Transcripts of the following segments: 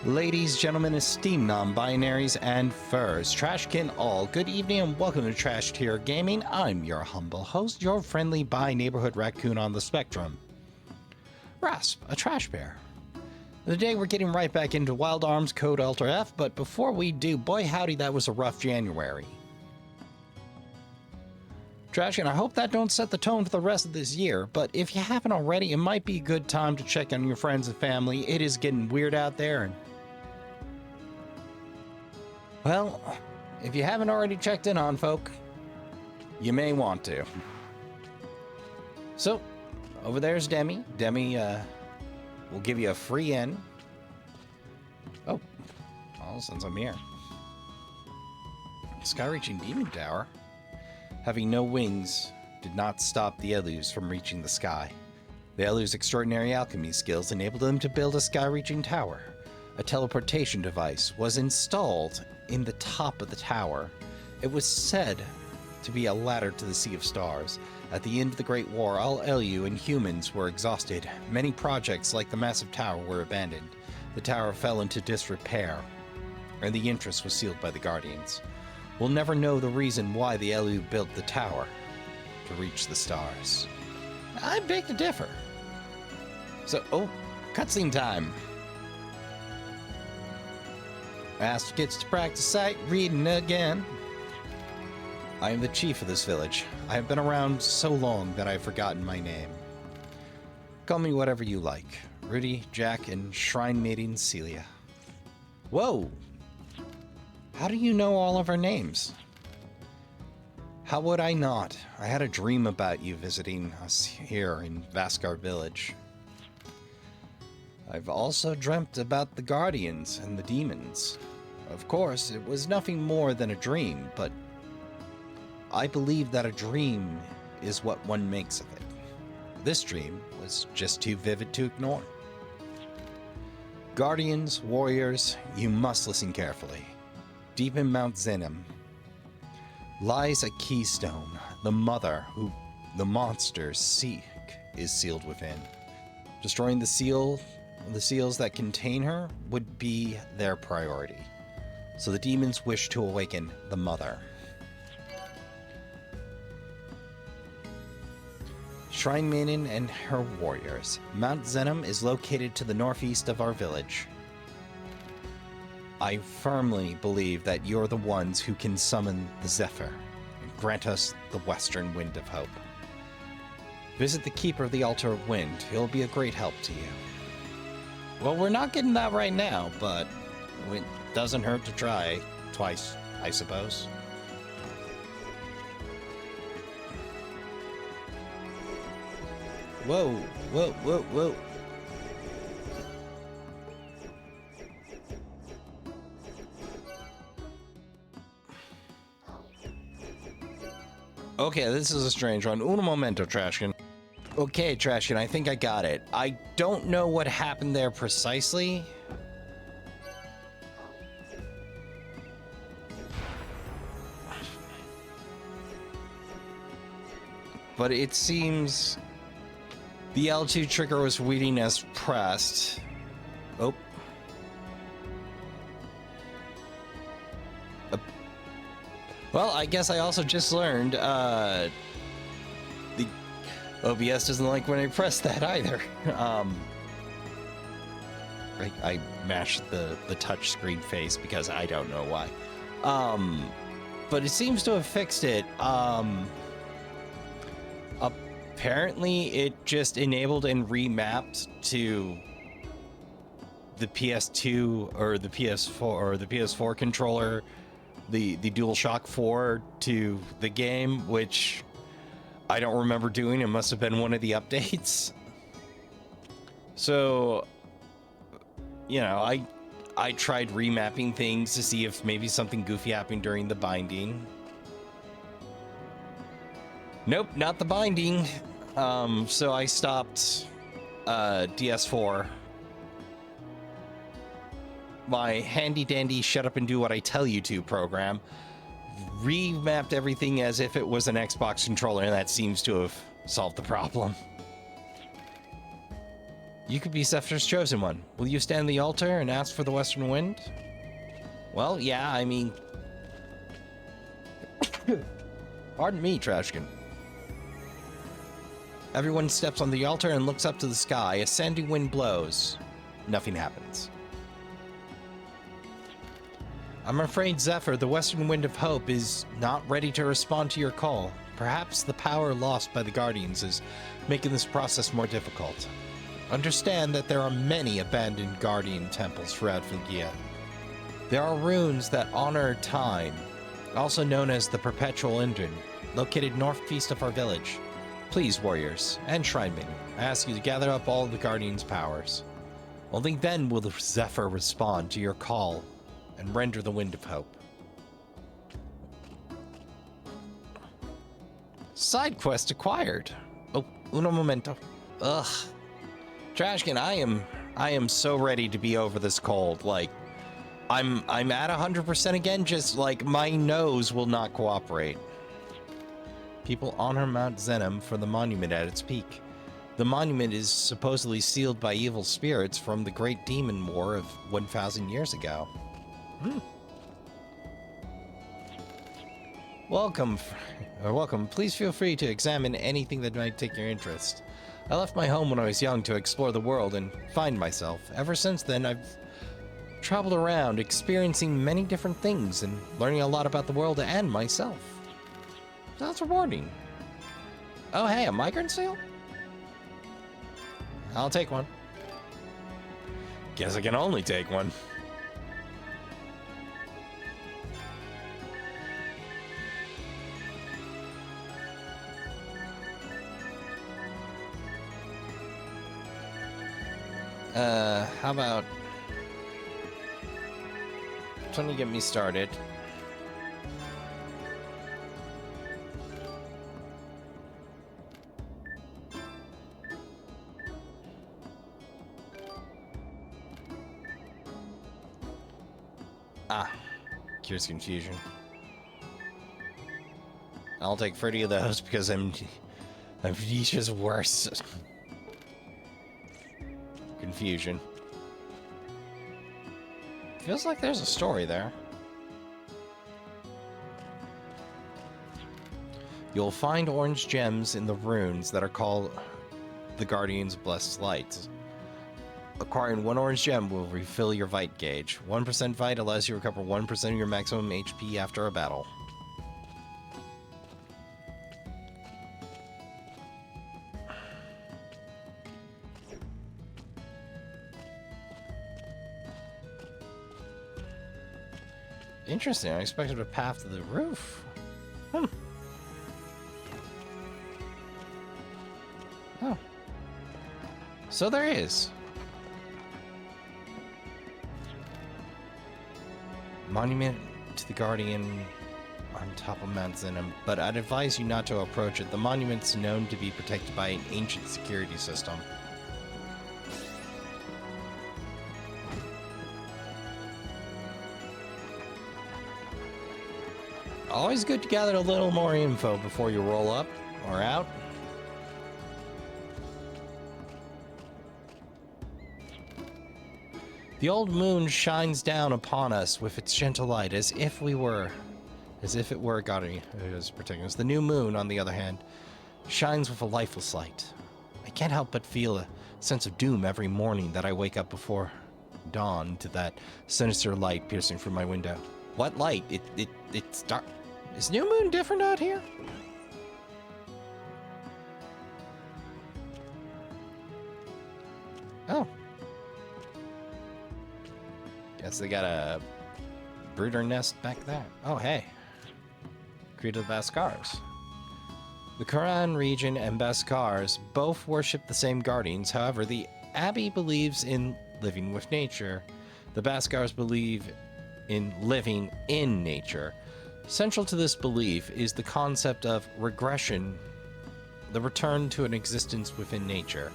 Ladies, gentlemen, esteemed non-binaries and furs, trashkin all, good evening and welcome to Trash Tier Gaming. I'm your humble host, your friendly bi-neighborhood raccoon on the spectrum, Rasp, a trash bear. Today we're getting right back into Wild Arms Code Alter F, but before we do, boy howdy, that was a rough January. Trashkin, I hope that don't set the tone for the rest of this year, but if you haven't already, it might be a good time to check on your friends and family. It is getting weird out there, and well, if you haven't already checked in on folk, you may want to. So, over there's Demi. Demi will give you a free in. Oh, since I'm here. Sky-reaching demon tower. Having no wings did not stop the Elus from reaching the sky. The Elus' extraordinary alchemy skills enabled them to build a sky-reaching tower. A teleportation device was installed in the top of the tower. It was said to be a ladder to the Sea of Stars. At the end of the Great War, all Elu and humans were exhausted. Many projects like the massive tower were abandoned. The tower fell into disrepair, and the entrance was sealed by the Guardians. We'll never know the reason why the Elu built the tower to reach the stars. I beg to differ. So, cutscene time. Master gets to practice sight reading again. I am the chief of this village. I have been around so long that I've forgotten my name. Call me whatever you like. Rudy, Jack, and Shrine Maiden Celia. Whoa! How do you know all of our names? How would I not? I had a dream about you visiting us here in Baskar Village. I've also dreamt about the Guardians and the demons. Of course, it was nothing more than a dream, but I believe that a dream is what one makes of it. This dream was just too vivid to ignore. Guardians, warriors, you must listen carefully. Deep in Mount Zenom lies a keystone. The mother who the monsters seek is sealed within. Destroying the seals that contain her would be their priority. So the demons wish to awaken the mother. Shrine Maiden and her warriors. Mount Zenom is located to the northeast of our village. I firmly believe that you're the ones who can summon the Zephyr and grant us the western wind of hope. Visit the Keeper of the Altar of Wind. He'll be a great help to you. Well, we're not getting that right now, but it doesn't hurt to try twice, I suppose. Whoa, whoa, whoa, whoa. Okay, this is a strange one. Un momento, Trashkin. Okay, Trashkin, I think I got it. I don't know what happened there precisely. But it seems the L2 trigger was reading as pressed. Oh. Well, I guess I also just learned the OBS doesn't like when I press that either. I mashed the touch screen face because I don't know why. But it seems to have fixed it. Apparently, it just enabled and remapped to the PS2 or the PS4 or the PS4 controller, the DualShock 4 to the game, which I don't remember doing. It must have been one of the updates. So, you know, I tried remapping things to see if maybe something goofy happened during the binding. Nope, not the binding. So I stopped DS4. My handy dandy shut up and do what I tell you to program remapped everything as if it was an Xbox controller, and that seems to have solved the problem. You could be Zephyr's chosen one. Will you stand the altar and ask for the western wind? Well, yeah, I mean... Pardon me, Trashkin. Everyone steps on the altar and looks up to the sky. A sandy wind blows. Nothing happens. I'm afraid, Zephyr, the western wind of hope is not ready to respond to your call. Perhaps the power lost by the Guardians is making this process more difficult. Understand that there are many abandoned Guardian temples throughout Phlegia. There are runes that honor time, also known as the Perpetual Engine, located northeast of our village. Please, warriors and shrinemen, I ask you to gather up all of the Guardian's powers. Only then will the Zephyr respond to your call and render the wind of hope. Side quest acquired. Oh, uno momento. Ugh. Trashkin, I am so ready to be over this cold. Like, I'm at 100% again, just like my nose will not cooperate. People honor Mount Zenom for the monument at its peak. The monument is supposedly sealed by evil spirits from the Great Demon War of 1,000 years ago. Welcome. Please feel free to examine anything that might take your interest. I left my home when I was young to explore the world and find myself. Ever since then, I've traveled around, experiencing many different things and learning a lot about the world and myself. That's rewarding. Oh, hey, a migrant seal? I'll take one. Guess I can only take one. How about... trying to get me started. Cures confusion. I'll take 30 of those because Amnesia's worse. Confusion. Feels like there's a story there. You'll find orange gems in the runes that are called the Guardian's Blessed Lights. Acquiring one orange gem will refill your Vite gauge. 1% Vite allows you to recover 1% of your maximum HP after a battle. Interesting, I expected a path to the roof. Oh. So there is. Monument to the Guardian on top of Mount Zenom, but I'd advise you not to approach it. The monument's known to be protected by an ancient security system. Always good to gather a little more info before you roll up or out. The old moon shines down upon us with its gentle light as if it were guarding us, protecting us. The new moon, on the other hand, shines with a lifeless light. I can't help but feel a sense of doom every morning that I wake up before dawn to that sinister light piercing through my window. What light? It's dark. Is new moon different out here? Oh. Guess they got a brooder nest back there. Oh, hey. Creed of the Baskars. The Quran region and Baskars both worship the same guardians. However, the Abbey believes in living with nature. The Baskars believe in living in nature. Central to this belief is the concept of regression, the return to an existence within nature,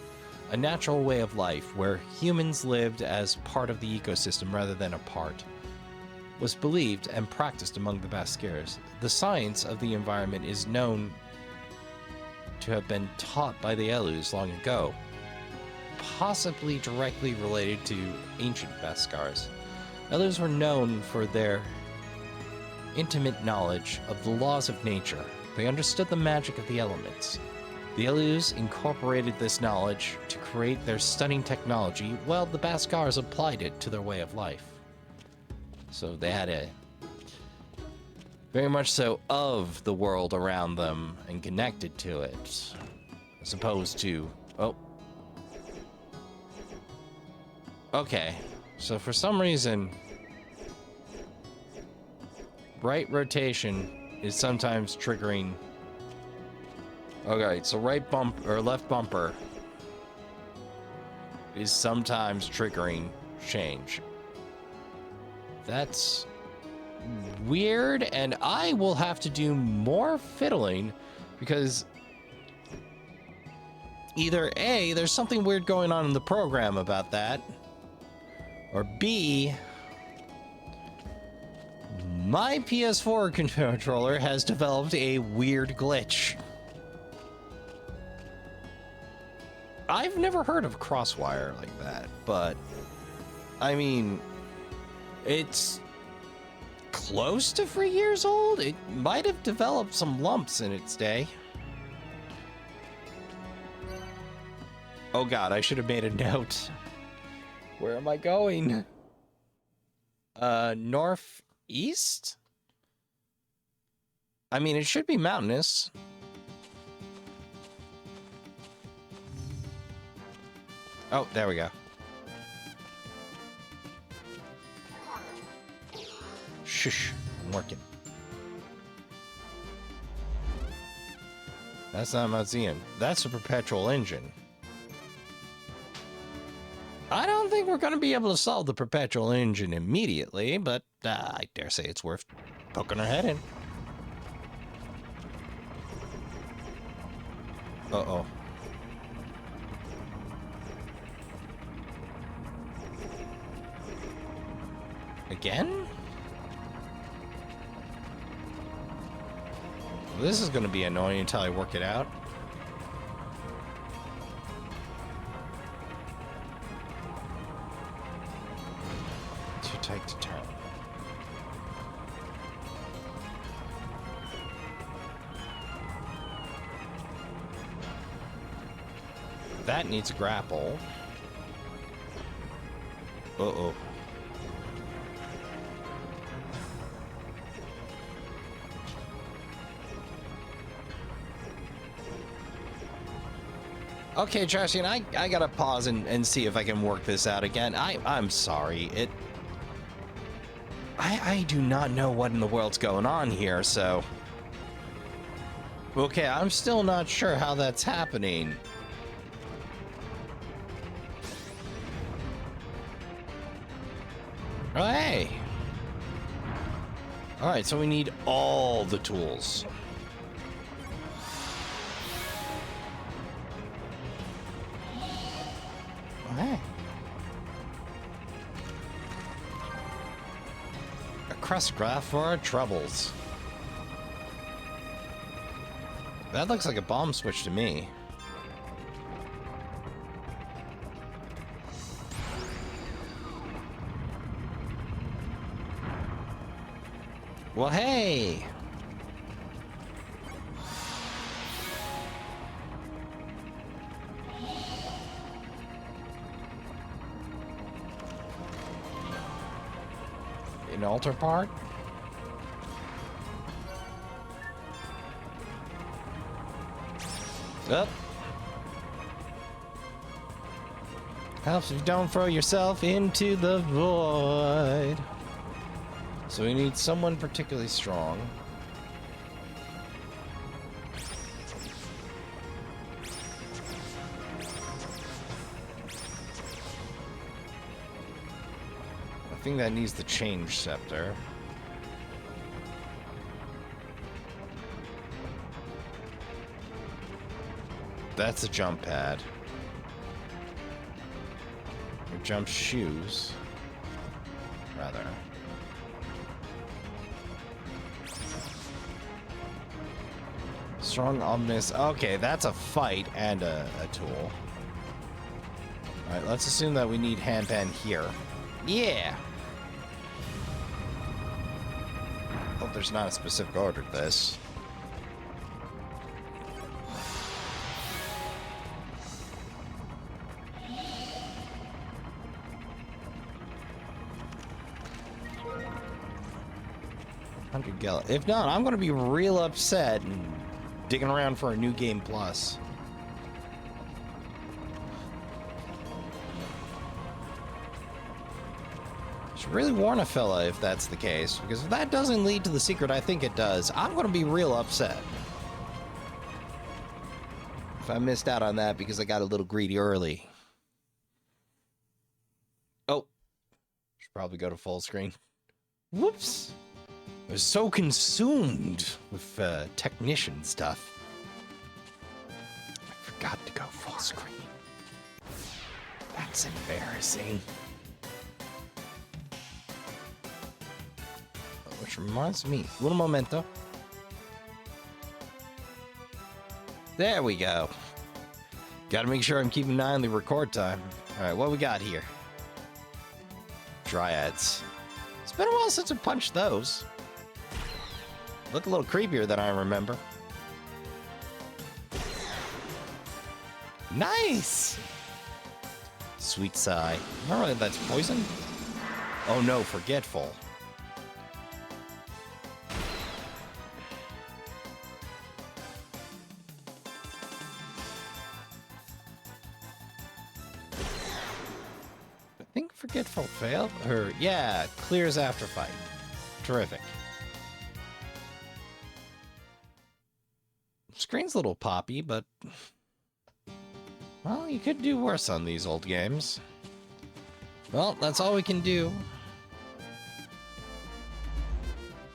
a natural way of life where humans lived as part of the ecosystem rather than apart, was believed and practiced among the Baskars. The science of the environment is known to have been taught by the Elus long ago, possibly directly related to ancient Baskars. Elus were known for their intimate knowledge of the laws of nature. They understood the magic of the elements. The Elus incorporated this knowledge to create their stunning technology, while the Baskars applied it to their way of life. So they had a very much so of the world around them and connected to it, as opposed to, oh. Okay, so for some reason, right rotation is sometimes triggering. Okay, so right bump or left bumper is sometimes triggering change. That's weird, and I will have to do more fiddling because either A, there's something weird going on in the program about that, or B, my PS4 controller has developed a weird glitch. I've never heard of crosswire like that, but I mean, it's close to 3 years old. It might have developed some lumps in its day. Oh god, I should have made a note. Where am I going? Northeast? I mean, it should be mountainous. Oh, there we go. Shush, I'm working. That's not Mount Zenom. That's a perpetual engine. I don't think we're going to be able to solve the perpetual engine immediately, but I dare say it's worth poking our head in. Uh-oh. Again? This is going to be annoying until I work it out. Too tight to turn. That needs a grapple. Uh-oh. Okay, Charsian, I gotta pause and see if I can work this out again. I'm sorry. I do not know what in the world's going on here, so... Okay, I'm still not sure how that's happening. Oh, hey! Alright, so we need all the tools. Hey. A crest graph for our troubles. That looks like a bomb switch to me. Well, hey! An altar part? Up. Helps if you don't throw yourself into the void. So we need someone particularly strong. I think that needs the change scepter. That's a jump pad. Or jump shoes, rather. Strong ominous. Okay, that's a fight and a tool. Alright, let's assume that we need handpan here. Yeah! Hope there's not a specific order to this. If not, I'm going to be real upset and digging around for a new game plus. Should really warn a fella if that's the case, because if that doesn't lead to the secret I think it does, I'm going to be real upset. If I missed out on that because I got a little greedy early. Oh. Should probably go to full screen. Whoops. I was so consumed with technician stuff. I forgot to go full screen. That's embarrassing. Which reminds me, little momento. There we go. Gotta make sure I'm keeping an eye on the record time. Alright, what we got here? Dryads. It's been a while since I punched those. Look a little creepier than I remember. Nice! Sweet sigh. Remember that's poison? Oh no, forgetful. I think forgetful failed. Or, yeah, clears after fight. Terrific. Screen's a little poppy, but... well, you could do worse on these old games. Well, that's all we can do.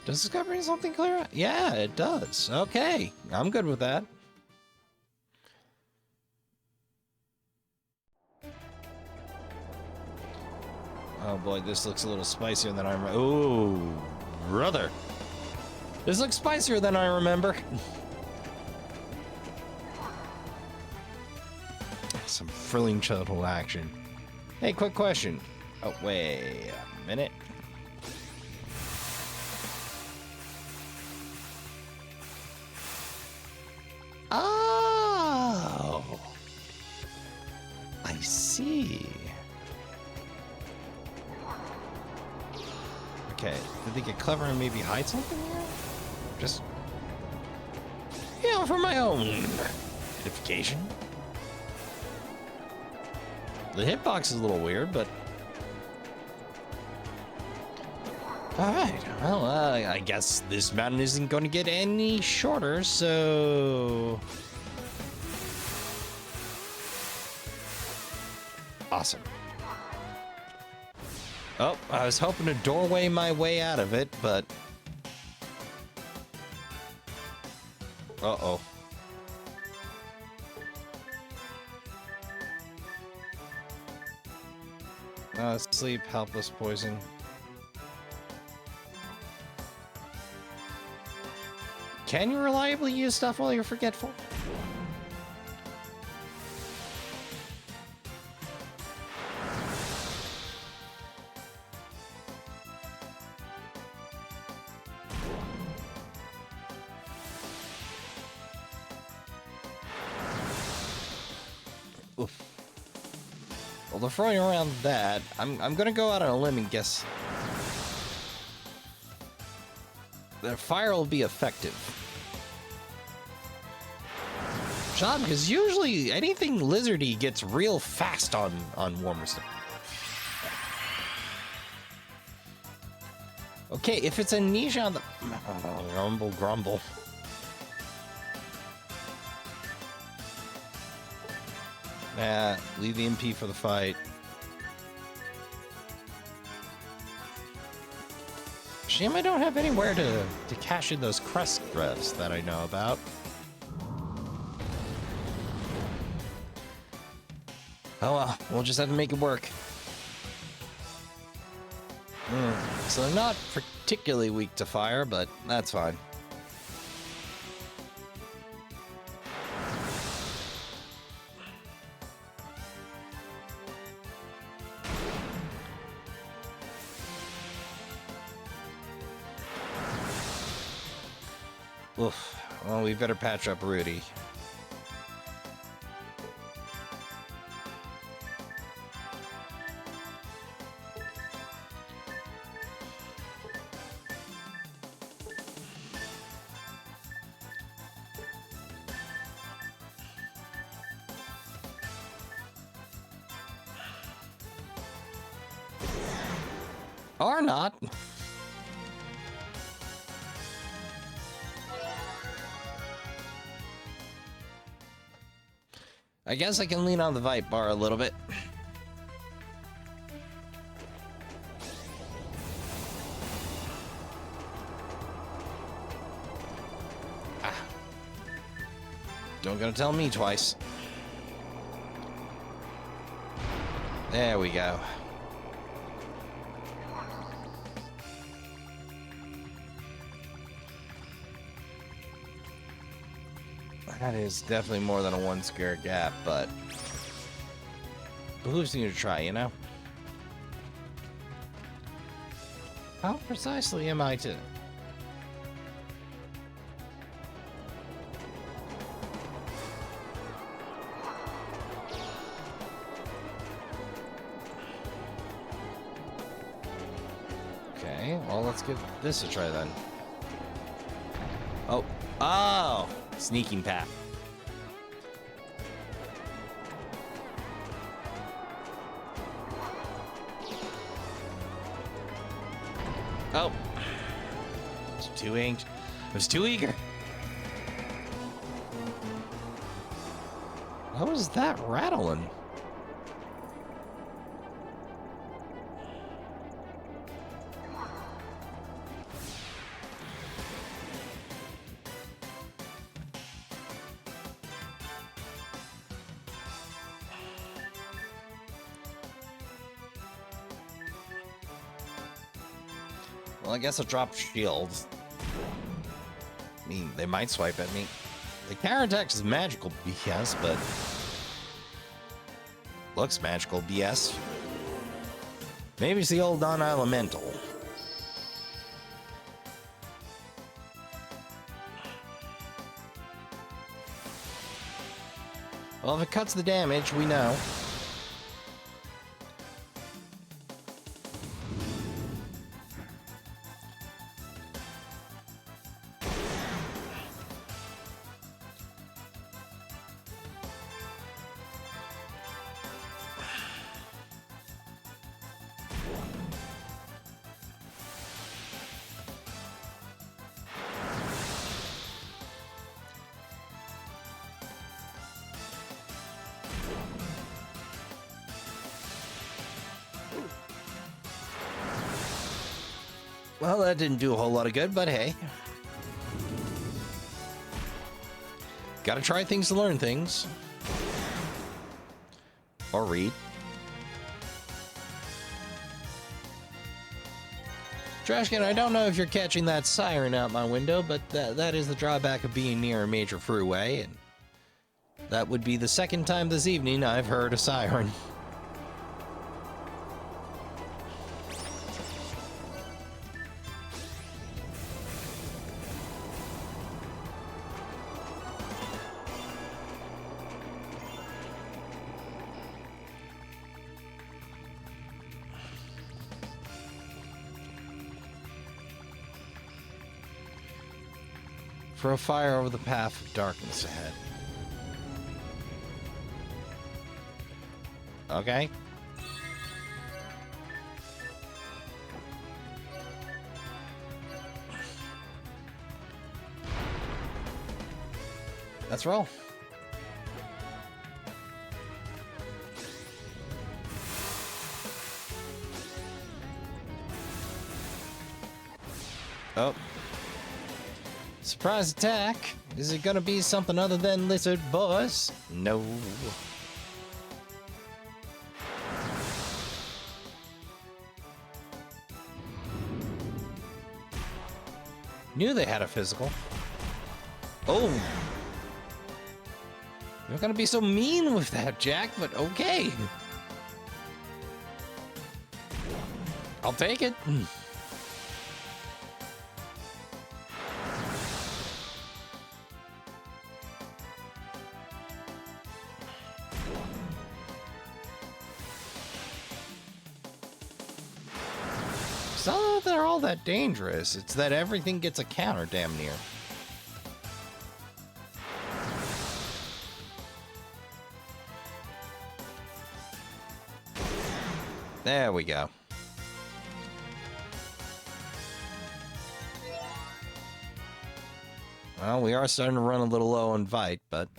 Does this bring something clear? Yeah, it does. Okay, I'm good with that. Oh boy, this looks a little spicier than I remember. Ooh, brother. This looks spicier than I remember. Some thrilling childhood action. Hey, quick question. Oh, wait a minute. Oh! I see. Okay, did they get clever and maybe hide something here? Just... yeah, for my own edification. The hitbox is a little weird, but... alright, well, I guess this mountain isn't going to get any shorter, so... awesome. Oh, I was hoping to doorway my way out of it, but... uh-oh. Sleep, helpless, poison. Can you reliably use stuff while you're forgetful? Oof. Well, they're throwing around that. I'm gonna go out on a limb and guess their fire will be effective. John, because usually anything lizardy gets real fast on warmer stuff. Okay, if it's a niche on the... grumble, grumble. Nah, leave the MP for the fight. Shame I don't have anywhere to cash in those crest revs that I know about. Oh well, we'll just have to make it work. So they're not particularly weak to fire, but that's fine. Oof. Well, we better patch up Rudy. Or not. I guess I can lean on the Vite bar a little bit. Ah. Don't gonna tell me twice. There we go. That is definitely more than a one square gap, but behooves you to try, you know? How precisely am I to... Okay, well, let's give this a try then. Oh. Oh! Sneaking path. Oh. It's too anxious. I was too eager. What was that rattling? Well, I guess I'll drop shields. I mean, they might swipe at me. The counterattack is magical BS, but... looks magical BS. Maybe it's the old non-elemental. Well, if it cuts the damage, we know. Well, that didn't do a whole lot of good, but hey. Gotta try things to learn things. Or read. Trashkin, I don't know if you're catching that siren out my window, but that is the drawback of being near a major freeway, and that would be the second time this evening I've heard a siren. For a fire over the path of darkness ahead. Okay. Let's roll. Oh. Surprise attack. Is it gonna be something other than lizard boss? No. Knew they had a physical. Oh. You're gonna be so mean with that, Jack, but okay. I'll take it. It's not that they're all that dangerous. It's that everything gets a counter, damn near. There we go. Well, we are starting to run a little low on Vite, but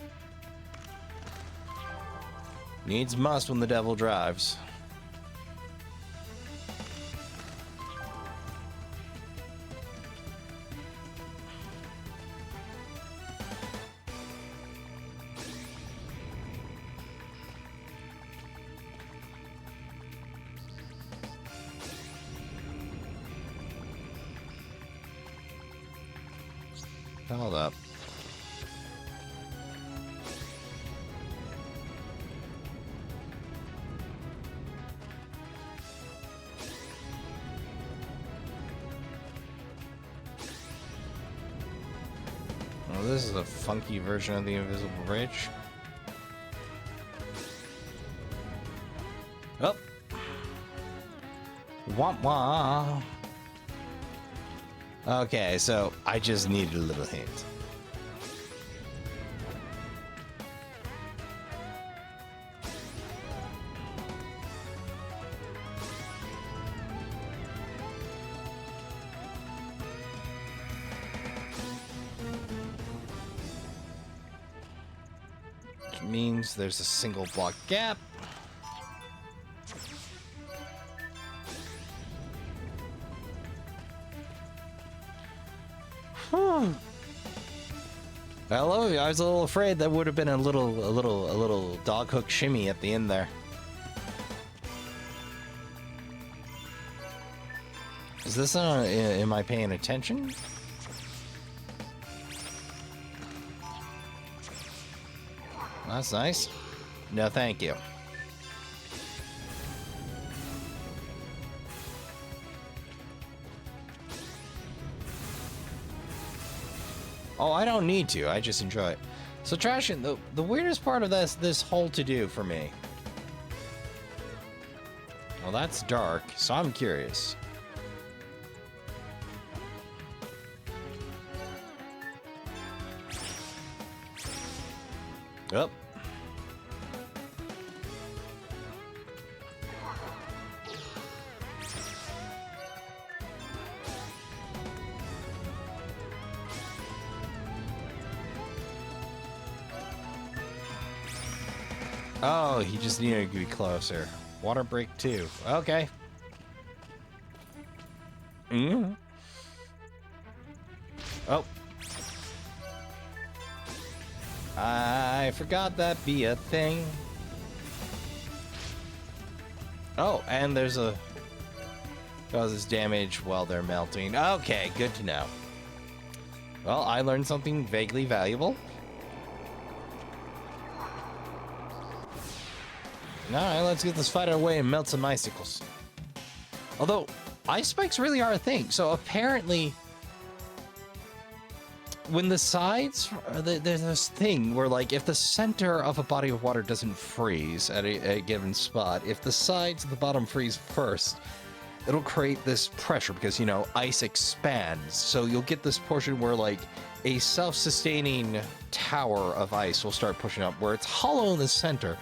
needs must when the devil drives. Hold up. Well, this is a funky version of the invisible bridge. Oh. Wah wah. Okay, so I just needed a little hint. Which means there's a single block gap. Hello, I was a little afraid that would have been a little dog hook shimmy at the end there. Is this am I paying attention? That's nice. No, thank you. Oh, I don't need to. I just enjoy it. So, Trashin, the weirdest part of this whole to-do for me. Well, that's dark, so I'm curious. Oh. Oh, he just needed to be closer. Water break 2. Okay. Oh. I forgot that be a thing. Oh, and there's a causes damage while they're melting. Okay, good to know. Well, I learned something vaguely valuable. Alright, let's get this fight out of the way and melt some icicles. Although, ice spikes really are a thing. So apparently, when the sides, there's this thing where, like, if the center of a body of water doesn't freeze at a given spot, if the sides of the bottom freeze first, it'll create this pressure because, you know, ice expands. So you'll get this portion where, like, a self-sustaining tower of ice will start pushing up where it's hollow in the center.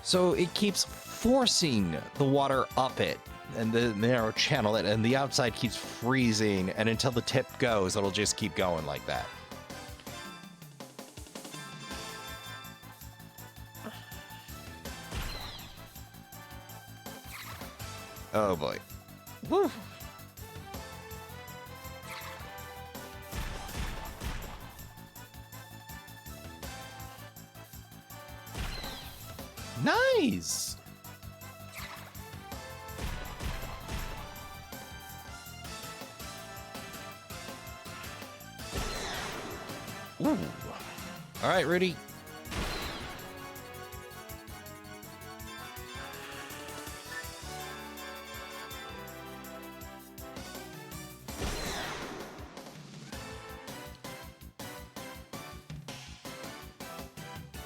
So it keeps forcing the water up it and the narrow channel it, and the outside keeps freezing, and until the tip goes, it'll just keep going like that. Oh boy. Woo. Nice! Ooh. All right, Rudy.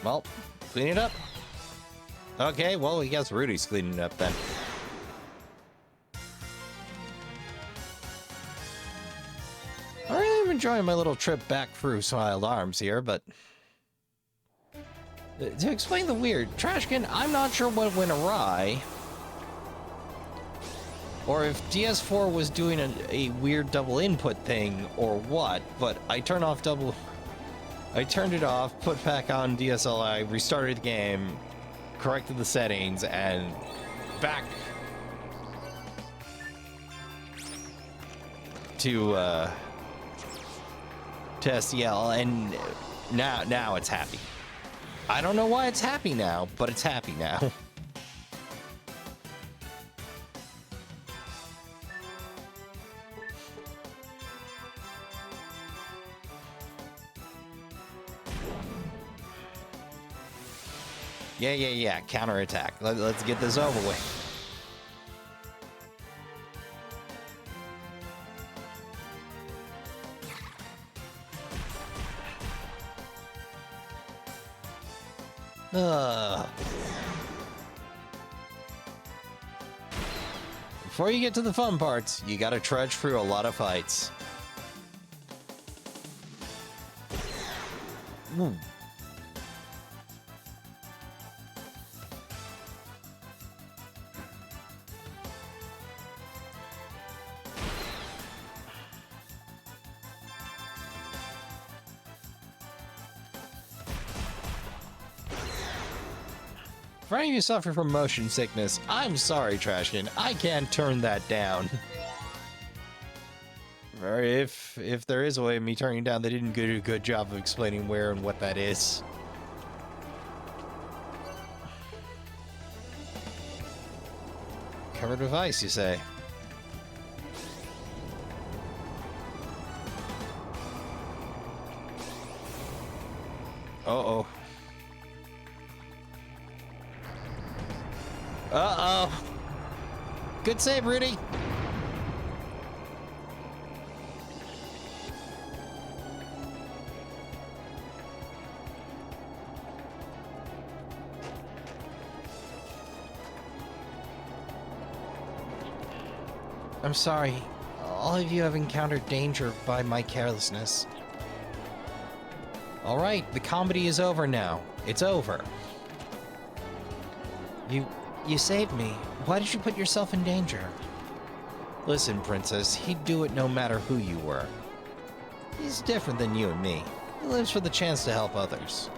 Well, clean it up. Okay, well, I guess Rudy's cleaning it up then. enjoying my little trip back through Smiled Arms here, but... to explain the weird, Trashkin, I'm not sure what went awry. Or if DS4 was doing a weird double input thing, or what, but I turned it off, put back on DSLI, restarted the game, corrected the settings, and back to SDL, and now it's happy. I don't know why it's happy now, but it's happy now. Yeah, counterattack. Let's get this over with. Before you get to the fun parts, you gotta trudge through a lot of fights. Ooh. For any of you suffering from motion sickness, I'm sorry, Trashkin. I can't turn that down. Or if there is a way of me turning it down, they didn't do a good job of explaining where and what that is. Covered with ice, you say? Uh-oh. Uh-oh. Good save, Rudy. I'm sorry. All of you have encountered danger by my carelessness. All right, the comedy is over now. It's over. You saved me. Why did you put yourself in danger? Listen, Princess, he'd do it no matter who you were. He's different than you and me. He lives for the chance to help others.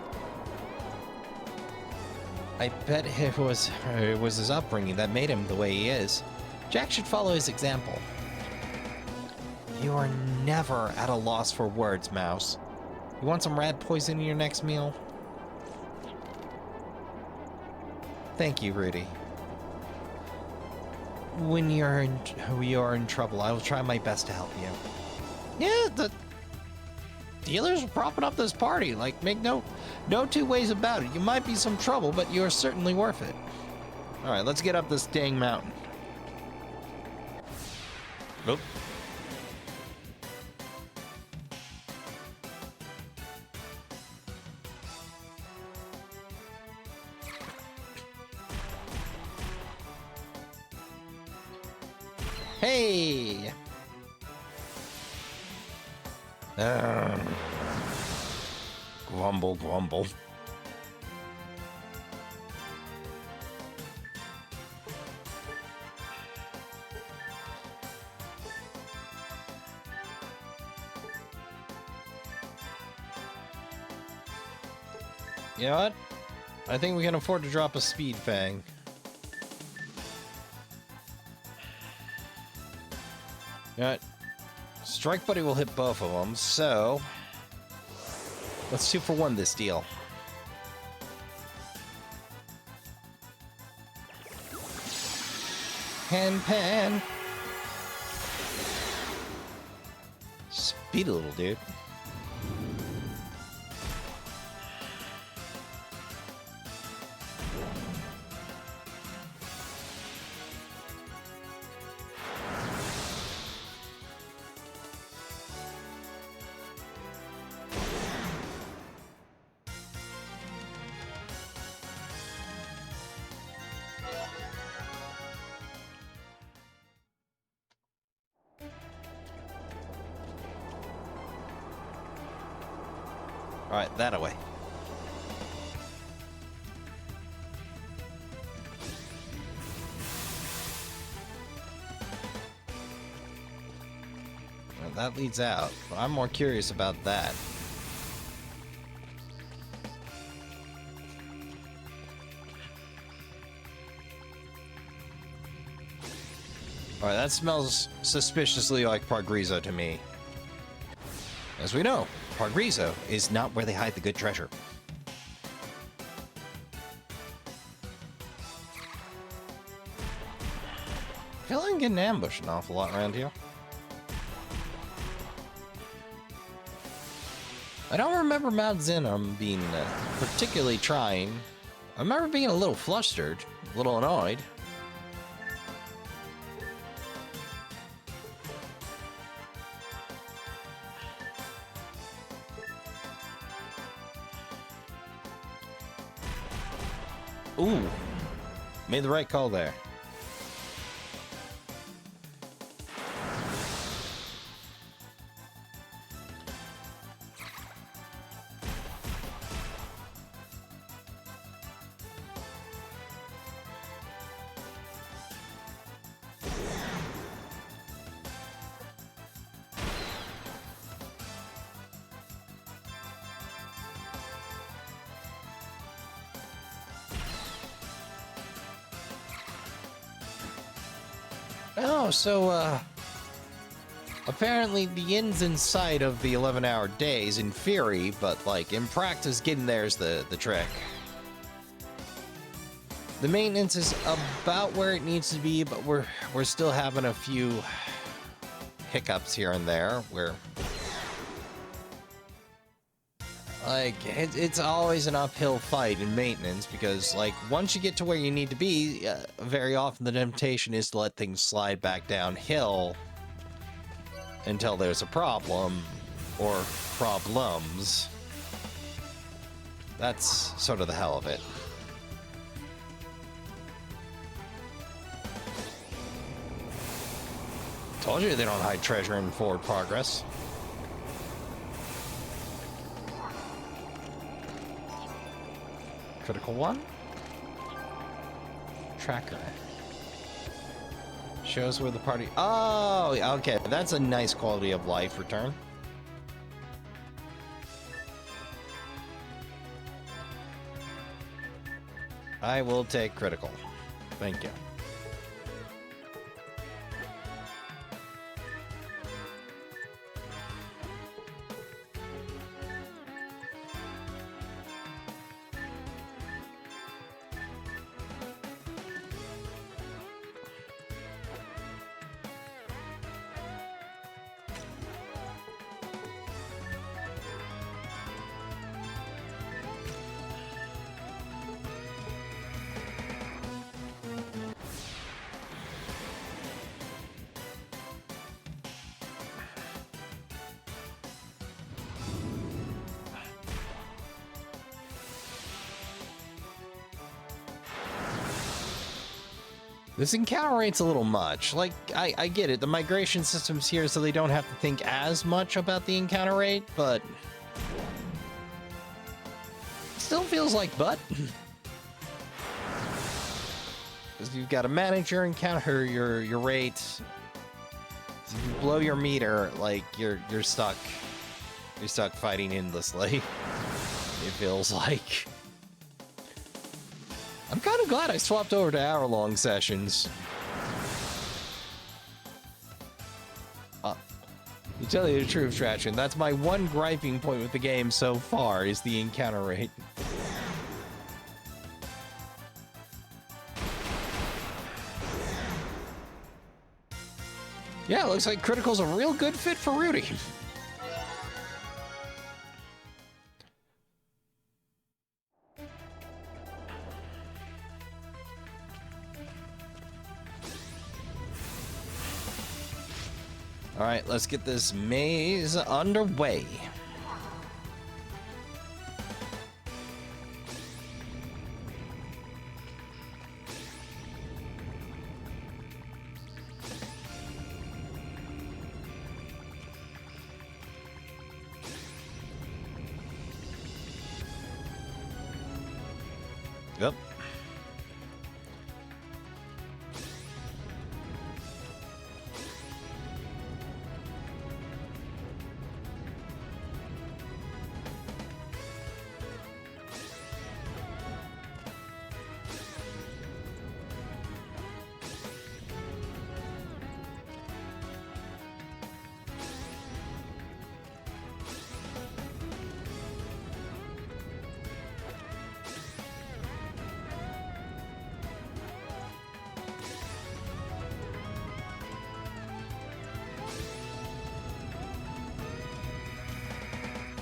I bet it was his upbringing that made him the way he is. Jack should follow his example. You are never at a loss for words, Mouse. You want some rat poison in your next meal? Thank you, Rudy. When you're in trouble, I will try my best to help you. Yeah, the dealers are propping up this party. Like, make no two ways about it. You might be some trouble, but you're certainly worth it. All right, let's get up this dang mountain. Nope. Hey! Grumble, grumble. You know what? I think we can afford to drop a speed fang. You know what? Strike Buddy will hit both of them, so let's 2-for-1 this deal. Hand pan. Speed a little, dude. Alright, that away. Well, that leads out, but I'm more curious about that. Alright, that smells suspiciously like Pargrizo to me. As we know, Pargrizo is not where they hide the good treasure. I feel like I'm getting ambushed an awful lot around here. I don't remember Mount Zenom being particularly trying. I remember being a little flustered, a little annoyed. Ooh, made the right call there. Oh, so, apparently the ins and sight of the 11-hour days in theory, but, like, in practice, getting there's the trick. The maintenance is about where it needs to be, but we're still having a few hiccups here and there, where... Like, it's always an uphill fight in maintenance, because, like, once you get to where you need to be, very often the temptation is to let things slide back downhill until there's a problem, or problems. That's sort of the hell of it. Told you they don't hide treasure in forward progress. Critical one. Tracker. Shows where the party... Oh, okay. That's a nice quality of life return. I will take critical. Thank you. This encounter rate's a little much. Like, I get it. The migration system's here so they don't have to think as much about the encounter rate, but... Still feels like butt. Because you've got to manage your encounter, your rate. If you blow your meter, like, you're stuck. You're stuck fighting endlessly. It feels like... I'm kind of glad I swapped over to hour-long sessions. To tell you the truth, Traction, that's my one griping point with the game so far, is the encounter rate. Yeah, looks like Critical's a real good fit for Rudy. All right, let's get this maze underway. Yep.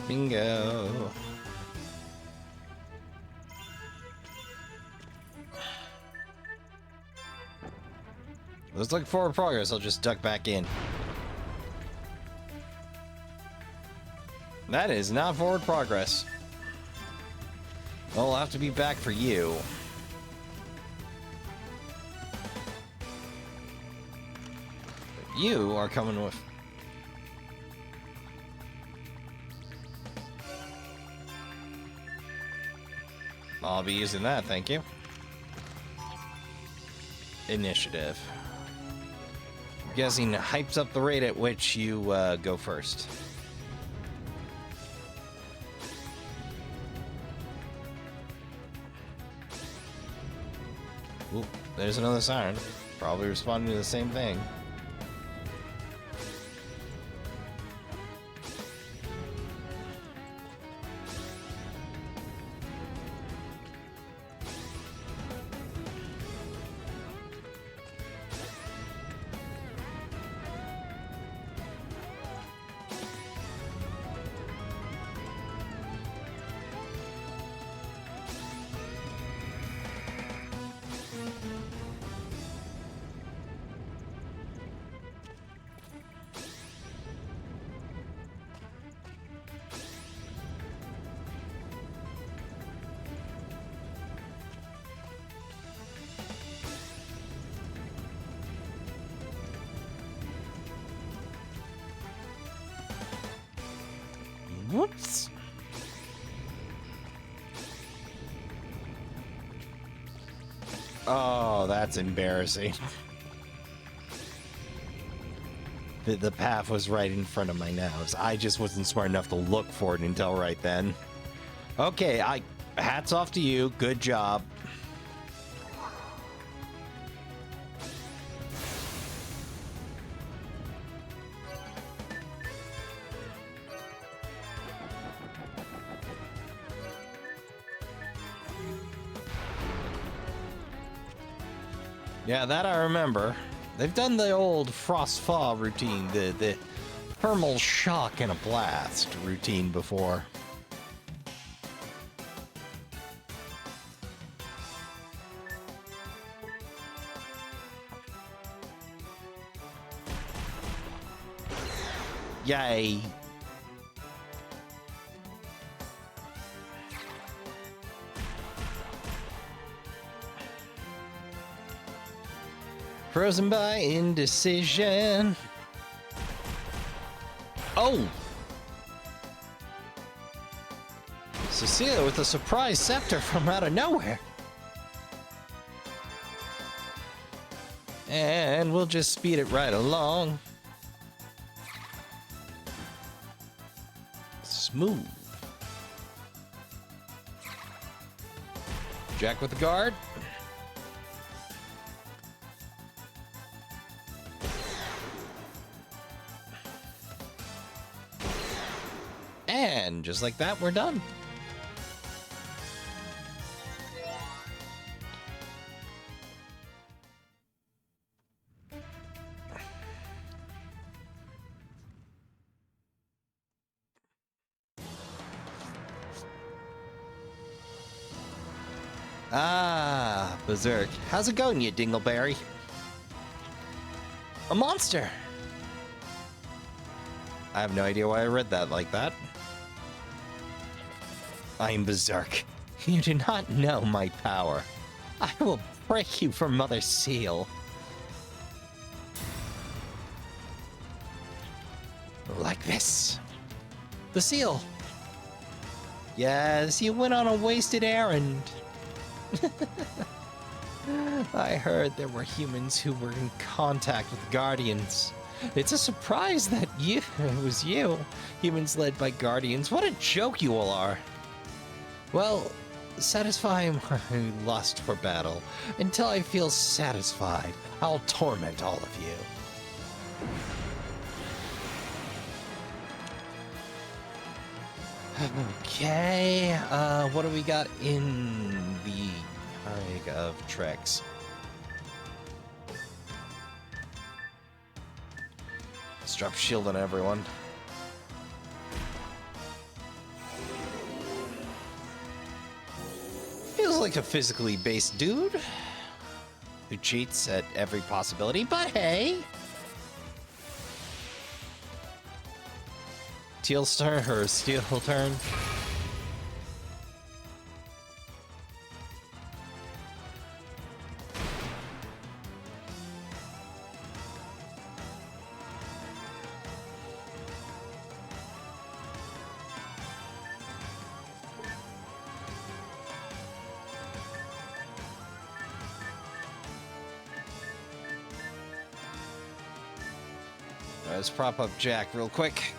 Bingo. Let's look forward progress. I'll just duck back in. That is not forward progress. I'll have to be back for you. You are coming with... I'll be using that, thank you. Initiative. I'm guessing hypes up the rate at which you go first. Ooh, there's another siren. Probably responding to the same thing. Whoops. Oh, that's embarrassing. The path was right in front of my nose. I just wasn't smart enough to look for it until right then. Okay, hats off to you. Good job. Yeah, that I remember. They've done the old frost thaw routine, the thermal shock and a blast routine before. Yay. Frozen by indecision. Oh! Cecilia with a surprise scepter from out of nowhere. And we'll just speed it right along. Smooth. Jack with the guard. And just like that, we're done. Ah, Berserk. How's it going, you dingleberry? A monster! I have no idea why I read that like that. I am Berserk. You do not know my power. I will break you from Mother Seal. Like this. The seal. Yes, you went on a wasted errand. I heard there were humans who were in contact with Guardians. It's a surprise that it was you. Humans led by Guardians. What a joke you all are. Well, satisfy my lust for battle. Until I feel satisfied, I'll torment all of you. Okay, what do we got in the bag of treks? Let's drop shield on everyone. Feels like a physically based dude who cheats at every possibility, but hey! Teal's turn, or Steel turn. Let's prop up Jack real quick.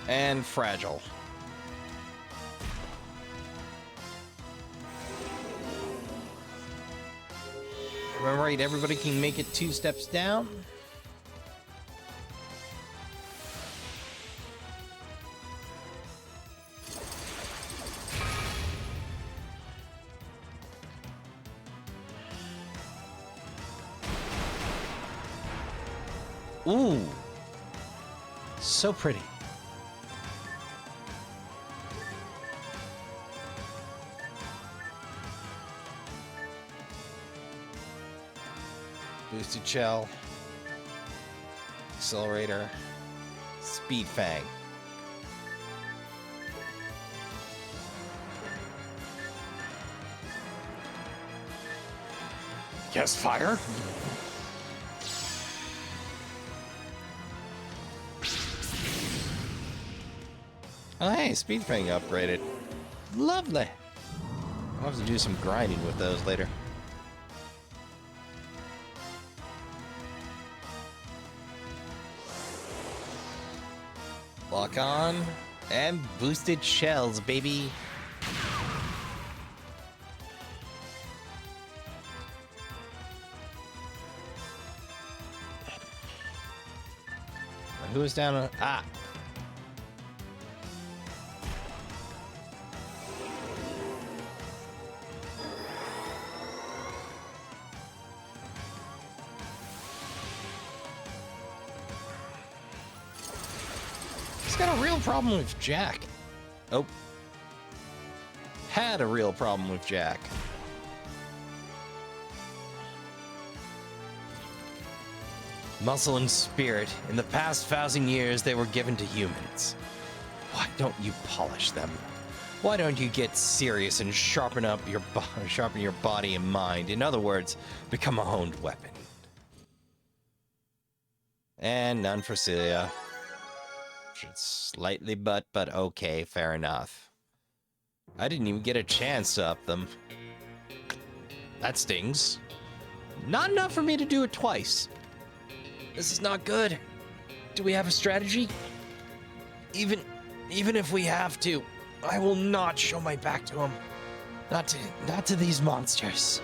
And fragile. Am I right? Everybody can make it 2 steps down. Ooh. So pretty. Boosted shell, accelerator, speed fang. Yes, fire. Oh, hey, speed fang upgraded. Lovely. I'll have to do some grinding with those later. Lock on, and boosted shells, baby. Who is down? Ah. He's got a real problem with Jack. Oh. Had a real problem with Jack. Muscle and spirit. In the past 1,000 years, they were given to humans. Why don't you polish them? Why don't you get serious and sharpen your body and mind? In other words, become a honed weapon. And none for Celia. Slightly but okay, fair enough. I didn't even get a chance to up them. That stings. Not enough for me to do it twice. This is not good. Do we have a strategy? Even if we have to, I will not show my back to him. Not to these monsters.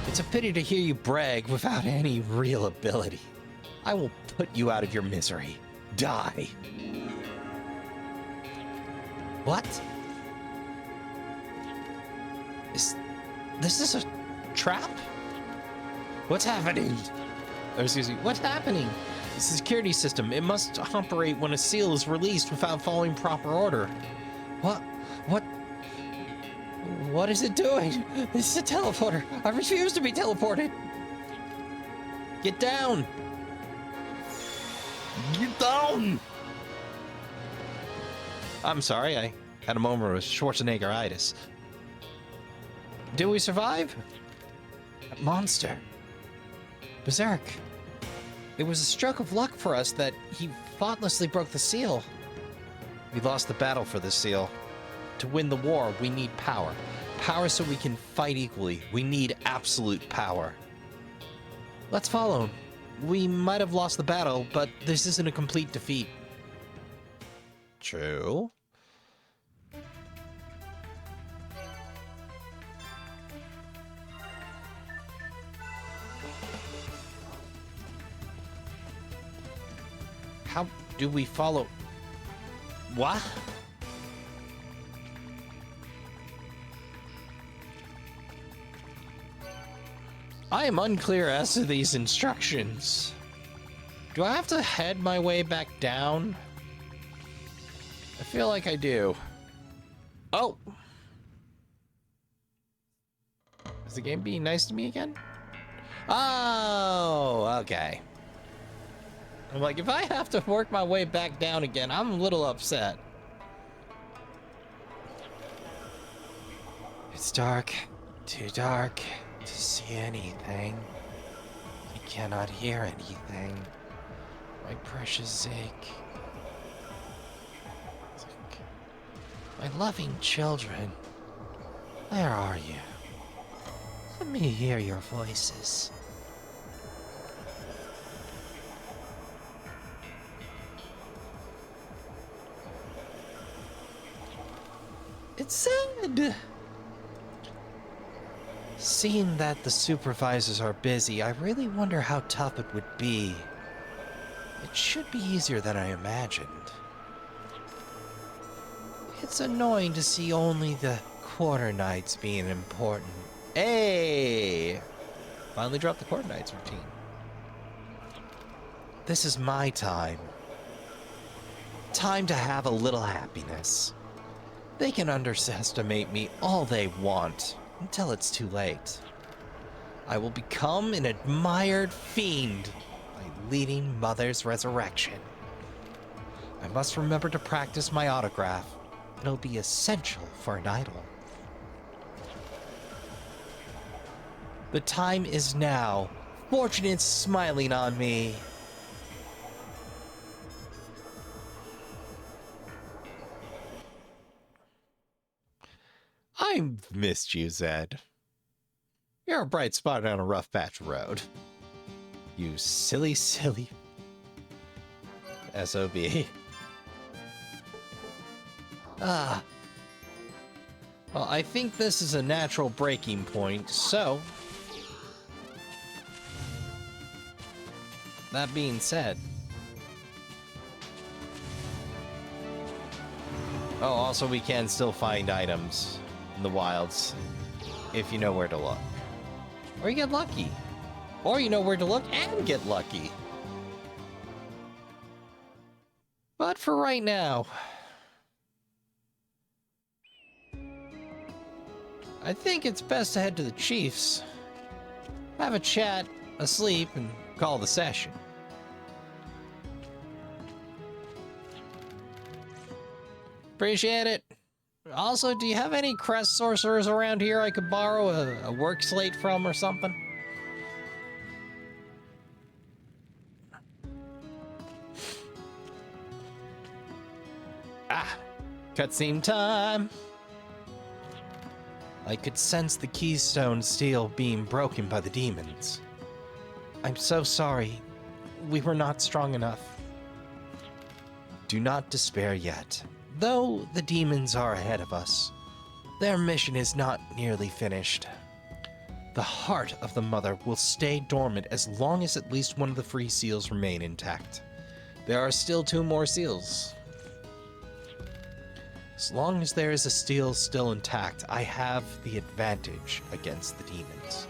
It's a pity to hear you brag without any real ability. I will put you out of your misery. Die. What? This is a trap? What's happening? Or excuse me, what's happening? It's a security system. It must operate when a seal is released without following proper order. What is it doing? This is a teleporter. I refuse to be teleported. Get down! Get down! I'm sorry, I had a moment of Schwarzenegger-itis. Did we survive? That monster. Berserk. It was a stroke of luck for us that he thoughtlessly broke the seal. We lost the battle for the seal. To win the war, we need power. Power so we can fight equally. We need absolute power. Let's follow him. We might have lost the battle, but this isn't a complete defeat. True. How do we follow? What? I am unclear as to these instructions. Do I have to head my way back down? I feel like I do. Oh! Is the game being nice to me again? Oh, okay. I'm like, if I have to work my way back down again, I'm a little upset. It's dark. Too dark to see anything. I cannot hear anything. My precious Zeke. My loving children. Where are you? Let me hear your voices. It's sad. Seeing that the supervisors are busy, I really wonder how tough it would be. It should be easier than I imagined. It's annoying to see only the quarter nights being important. Hey! Finally dropped the quarter nights routine. This is my time. Time to have a little happiness. They can underestimate me all they want, until it's too late. I will become an admired fiend by leading Mother's resurrection. I must remember to practice my autograph. It'll be essential for an idol. The time is now. Fortune is smiling on me. I've missed you, Zed. You're a bright spot on a rough patch road. You silly, silly SOB. Well, I think this is a natural breaking point, so... That being said... Oh, also we can still find items in the wilds, if you know where to look. Or you get lucky. Or you know where to look and get lucky. But for right now... I think it's best to head to the Chiefs, have a chat, a sleep, and call the session. Appreciate it. Also, do you have any crest sorcerers around here I could borrow a work slate from or something? Ah, cutscene time. I could sense the keystone steel being broken by the demons. I'm so sorry. We were not strong enough. Do not despair yet. Though the demons are ahead of us, their mission is not nearly finished. The heart of the Mother will stay dormant as long as at least one of the free seals remain intact. There are still 2 more seals. As long as there is a seal still intact, I have the advantage against the demons.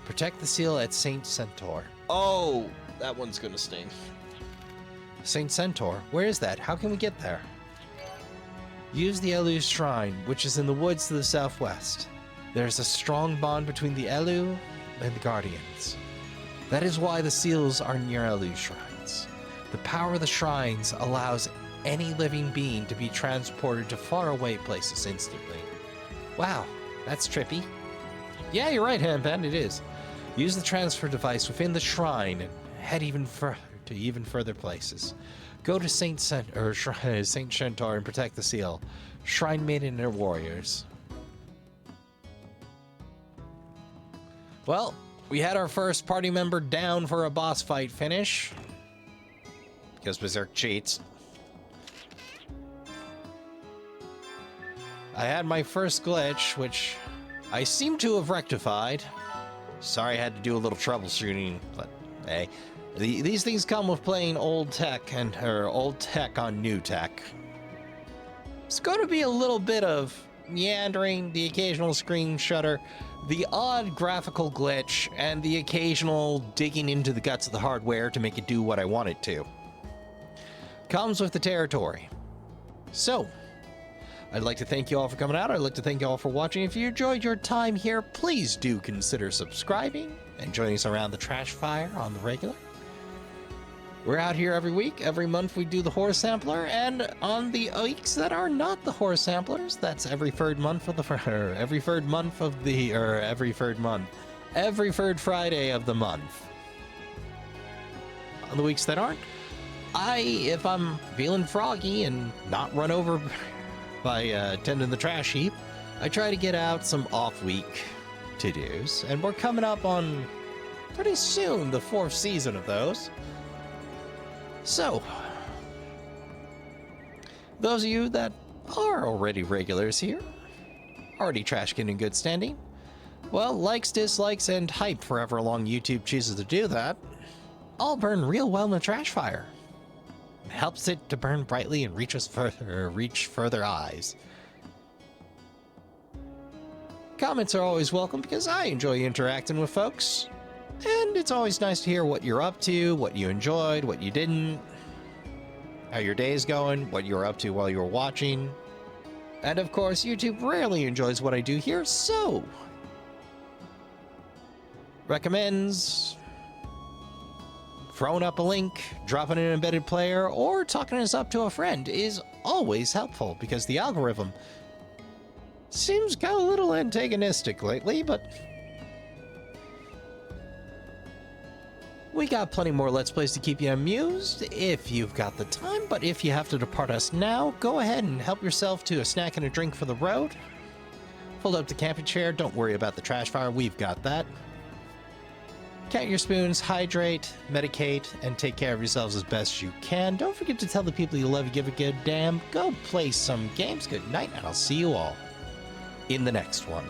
Protect the seal at St. Centaur. Oh, that one's gonna sting. St. Centaur? Where is that? How can we get there? Use the Elu Shrine, which is in the woods to the southwest. There is a strong bond between the Elu and the Guardians. That is why the seals are near Elu shrines. The power of the shrines allows any living being to be transported to faraway places instantly. Wow, that's trippy. Yeah, you're right, Handpan, it is. Use the transfer device within the shrine and head even further places. Go to Saint Centaur and protect the seal. Shrine Maiden and her warriors. Well, we had our first party member down for a boss fight finish. Because Berserk cheats. I had my first glitch, which I seem to have rectified. Sorry I had to do a little troubleshooting, but hey. These things come with playing old tech or old tech on new tech. It's going to be a little bit of meandering, the occasional screen shutter, the odd graphical glitch, and the occasional digging into the guts of the hardware to make it do what I want it to. Comes with the territory. So, I'd like to thank you all for coming out. I'd like to thank you all for watching. If you enjoyed your time here, please do consider subscribing and joining us around the trash fire on the regular. We're out here every week. Every month we do the horror sampler, and on the weeks that are not the horror samplers, that's every third Friday of the month. On the weeks that aren't, if I'm feeling froggy and not run over by tending the trash heap, I try to get out some off-week to-dos, and we're coming up on pretty soon the 4th season of those. So, those of you that are already regulars here, already trashkin in good standing, well, likes, dislikes, and hype for however long YouTube chooses to do that, all burn real well in the trash fire. It helps it to burn brightly and reach further eyes. Comments are always welcome because I enjoy interacting with folks. And it's always nice to hear what you're up to, what you enjoyed, what you didn't, how your day's going, what you were up to while you were watching. And of course, YouTube rarely enjoys what I do here, so recommends throwing up a link, dropping an embedded player, or talking us up to a friend is always helpful because the algorithm seems got a little antagonistic lately, but we got plenty more Let's Plays to keep you amused if you've got the time, but if you have to depart us now, go ahead and help yourself to a snack and a drink for the road. Fold up the camping chair, don't worry about the trash fire, we've got that. Count your spoons, hydrate, medicate, and take care of yourselves as best you can. Don't forget to tell the people you love you give a good damn. Go play some games. Good night, and I'll see you all in the next one.